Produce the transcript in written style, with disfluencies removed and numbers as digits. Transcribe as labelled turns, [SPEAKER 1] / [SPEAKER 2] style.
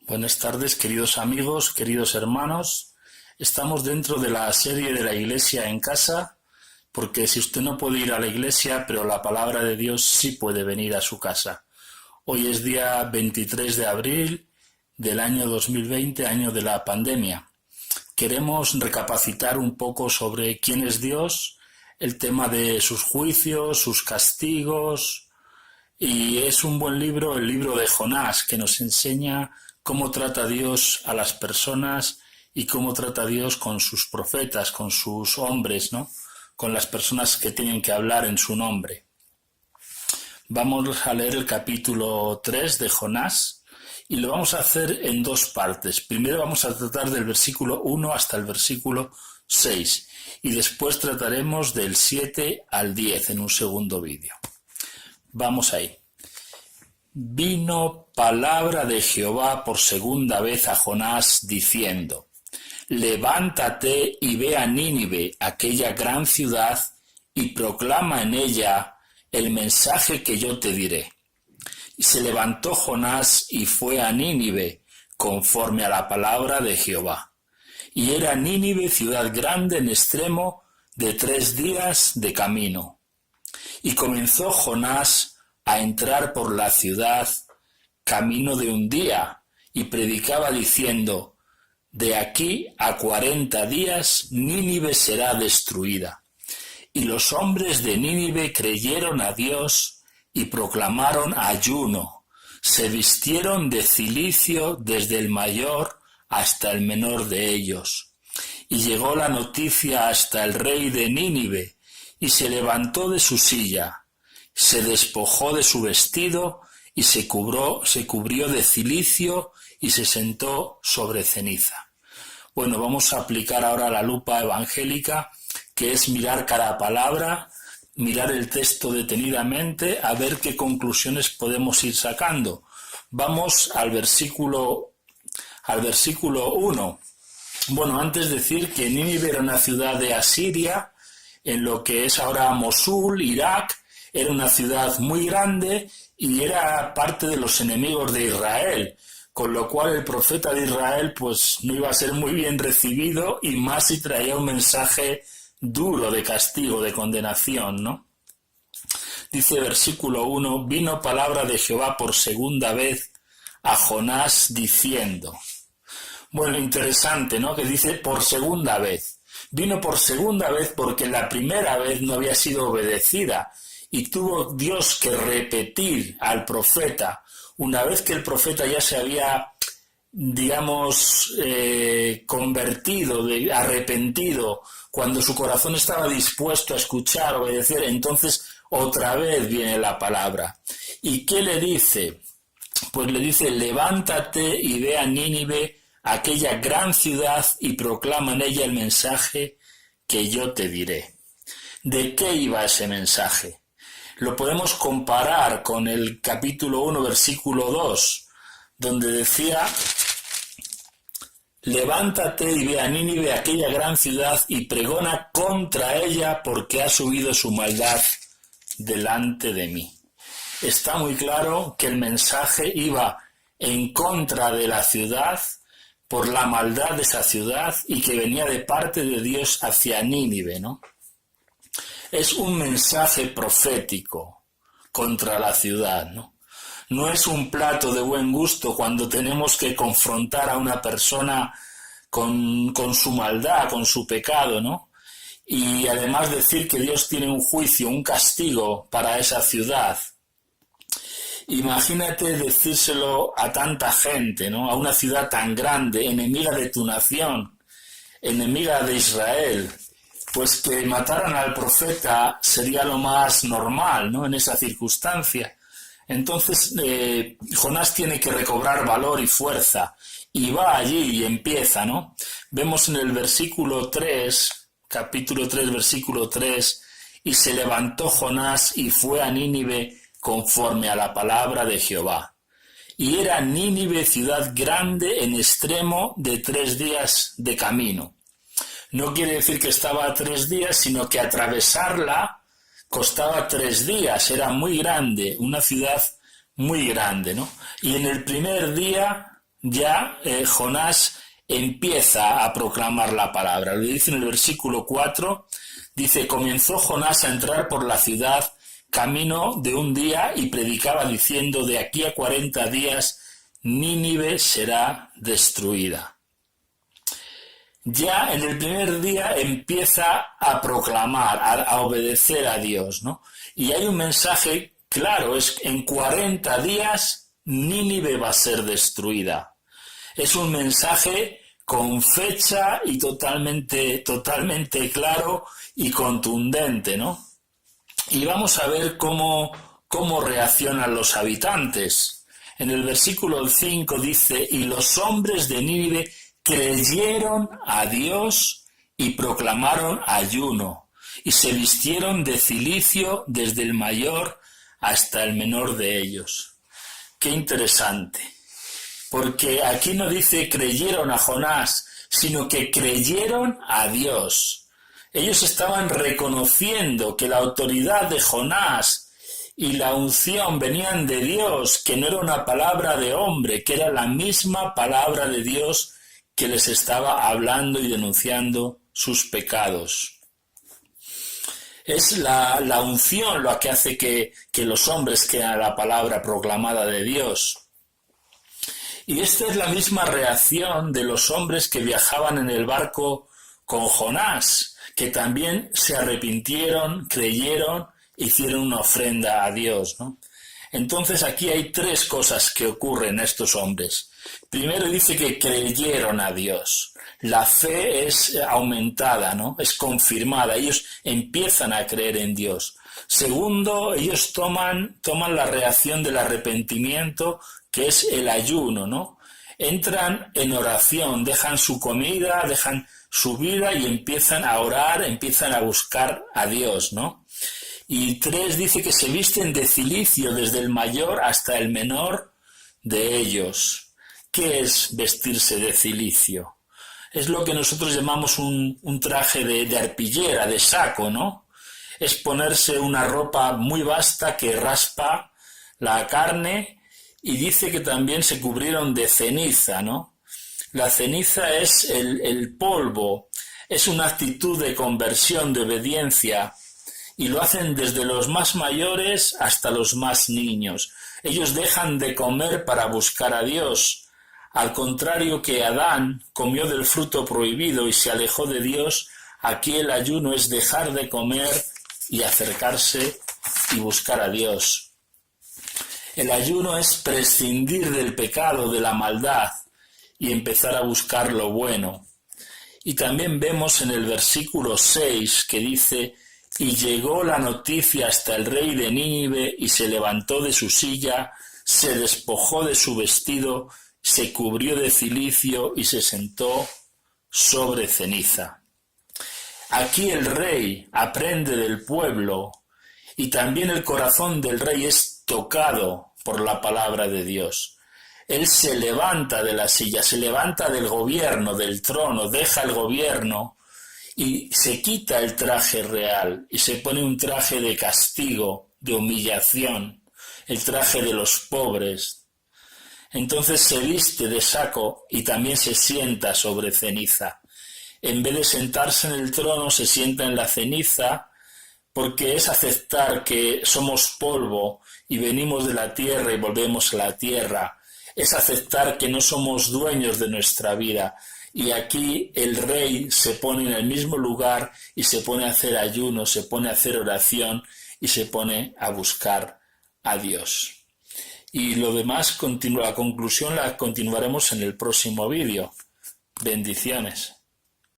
[SPEAKER 1] Buenas tardes, queridos amigos, queridos hermanos. Estamos dentro de la serie de la Iglesia en casa, porque si usted no puede ir a la iglesia, pero la palabra de Dios sí puede venir a su casa. Hoy es día 23 de abril del año 2020, año de la pandemia. Queremos recapacitar un poco sobre quién es Dios, el tema de sus juicios, sus castigos, y es un buen libro, el libro de Jonás, que nos enseña cómo trata Dios a las personas y cómo trata Dios con sus profetas, con sus hombres, ¿no? Con las personas que tienen que hablar en su nombre. Vamos a leer el capítulo 3 de Jonás y lo vamos a hacer en dos partes. Primero vamos a tratar del versículo 1 hasta el versículo 6 y después trataremos del 7 al 10 en un segundo vídeo. Vamos ahí. Vino palabra de Jehová por segunda vez a Jonás diciendo: Levántate y ve a Nínive, aquella gran ciudad, y proclama en ella el mensaje que yo te diré. Y se levantó Jonás y fue a Nínive, conforme a la palabra de Jehová. Y era Nínive ciudad grande en extremo, de 3 días de camino. Y comenzó Jonás a entrar por la ciudad camino de un día, y predicaba diciendo: De aquí a 40 días Nínive será destruida. Y los hombres de Nínive creyeron a Dios y proclamaron ayuno. Se vistieron de cilicio desde el mayor hasta el menor de ellos. Y llegó la noticia hasta el rey de Nínive, y se levantó de su silla, se despojó de su vestido y se cubrió de cilicio y se sentó sobre ceniza. Bueno, vamos a aplicar ahora la lupa evangélica, que es mirar cada palabra, mirar el texto detenidamente, a ver qué conclusiones podemos ir sacando. Vamos al versículo 1. Bueno, antes decir que Nínive era una ciudad de Asiria, en lo que es ahora Mosul, Irak. Era una ciudad muy grande y era parte de los enemigos de Israel, con lo cual el profeta de Israel pues no iba a ser muy bien recibido, y más si traía un mensaje duro de castigo, de condenación, ¿no? Dice versículo 1, vino palabra de Jehová por segunda vez a Jonás diciendo. Bueno, interesante, ¿no? Que dice por segunda vez. Vino por segunda vez porque la primera vez no había sido obedecida. Y tuvo Dios que repetir al profeta, una vez que el profeta ya se había, digamos, convertido, arrepentido, cuando su corazón estaba dispuesto a escuchar, obedecer, entonces otra vez viene la palabra. ¿Y qué le dice? Pues le dice: levántate y ve a Nínive, aquella gran ciudad, y proclama en ella el mensaje que yo te diré. ¿De qué iba ese mensaje? Lo podemos comparar con el capítulo 1, versículo 2, donde decía: levántate y ve a Nínive, aquella gran ciudad, y pregona contra ella, porque ha subido su maldad delante de mí. Está muy claro que el mensaje iba en contra de la ciudad, por la maldad de esa ciudad, y que venía de parte de Dios hacia Nínive, ¿no? Es un mensaje profético contra la ciudad, ¿no? No es un plato de buen gusto cuando tenemos que confrontar a una persona con su maldad, con su pecado, ¿no? Y además decir que Dios tiene un juicio, un castigo para esa ciudad. Imagínate decírselo a tanta gente, ¿no? A una ciudad tan grande, enemiga de tu nación, enemiga de Israel. Pues que mataran al profeta sería lo más normal, ¿no? En esa circunstancia. Entonces Jonás tiene que recobrar valor y fuerza, y va allí y empieza, ¿no? Vemos en el versículo 3, capítulo 3, versículo 3, y se levantó Jonás y fue a Nínive conforme a la palabra de Jehová. Y era Nínive ciudad grande en extremo, de 3 días de camino. No quiere decir que estaba a 3 días, sino que atravesarla costaba 3 días, era muy grande, una ciudad muy grande, ¿no? Y en el primer día ya Jonás empieza a proclamar la palabra. Lo dice en el versículo 4, dice: comenzó Jonás a entrar por la ciudad camino de un día y predicaba diciendo: de aquí a 40 días Nínive será destruida. Ya en el primer día empieza a proclamar, a obedecer a Dios, ¿no? Y hay un mensaje claro, es en 40 días Nínive va a ser destruida. Es un mensaje con fecha y totalmente claro y contundente, ¿no? Y vamos a ver cómo reaccionan los habitantes. En el versículo 5 dice: y los hombres de Nínive creyeron a Dios y proclamaron ayuno, y se vistieron de cilicio desde el mayor hasta el menor de ellos. Qué interesante, porque aquí no dice creyeron a Jonás, sino que creyeron a Dios. Ellos estaban reconociendo que la autoridad de Jonás y la unción venían de Dios, que no era una palabra de hombre, que era la misma palabra de Dios que les estaba hablando y denunciando sus pecados. Es la unción lo que hace que los hombres crean la palabra proclamada de Dios. Y esta es la misma reacción de los hombres que viajaban en el barco con Jonás, que también se arrepintieron, creyeron, hicieron una ofrenda a Dios, ¿no? Entonces aquí hay tres cosas que ocurren a estos hombres. Primero dice que creyeron a Dios. La fe es aumentada, ¿no? Es confirmada. Ellos empiezan a creer en Dios. Segundo, ellos toman la reacción del arrepentimiento, que es el ayuno, ¿no? Entran en oración, dejan su comida, dejan su vida y empiezan a orar, empiezan a buscar a Dios, ¿no? Y 3 dice que se visten de cilicio desde el mayor hasta el menor de ellos. ¿Qué es vestirse de cilicio? Es lo que nosotros llamamos un traje de arpillera, de saco, ¿no? Es ponerse una ropa muy vasta que raspa la carne, y dice que también se cubrieron de ceniza, ¿no? La ceniza es el polvo, es una actitud de conversión, de obediencia, y lo hacen desde los más mayores hasta los más niños. Ellos dejan de comer para buscar a Dios. Al contrario que Adán comió del fruto prohibido y se alejó de Dios, aquí el ayuno es dejar de comer y acercarse y buscar a Dios. El ayuno es prescindir del pecado, de la maldad, y empezar a buscar lo bueno. Y también vemos en el versículo 6 que dice: y llegó la noticia hasta el rey de Nínive, y se levantó de su silla, se despojó de su vestido, se cubrió de cilicio y se sentó sobre ceniza. Aquí el rey aprende del pueblo, y también el corazón del rey es tocado por la palabra de Dios. Él se levanta de la silla, se levanta del gobierno, del trono, deja el gobierno y se quita el traje real y se pone un traje de castigo, de humillación, el traje de los pobres. Entonces se viste de saco y también se sienta sobre ceniza. En vez de sentarse en el trono, se sienta en la ceniza, porque es aceptar que somos polvo y venimos de la tierra y volvemos a la tierra. Es aceptar que no somos dueños de nuestra vida. Y aquí el rey se pone en el mismo lugar y se pone a hacer ayuno, se pone a hacer oración y se pone a buscar a Dios. Y lo demás, la conclusión la continuaremos en el próximo vídeo. Bendiciones.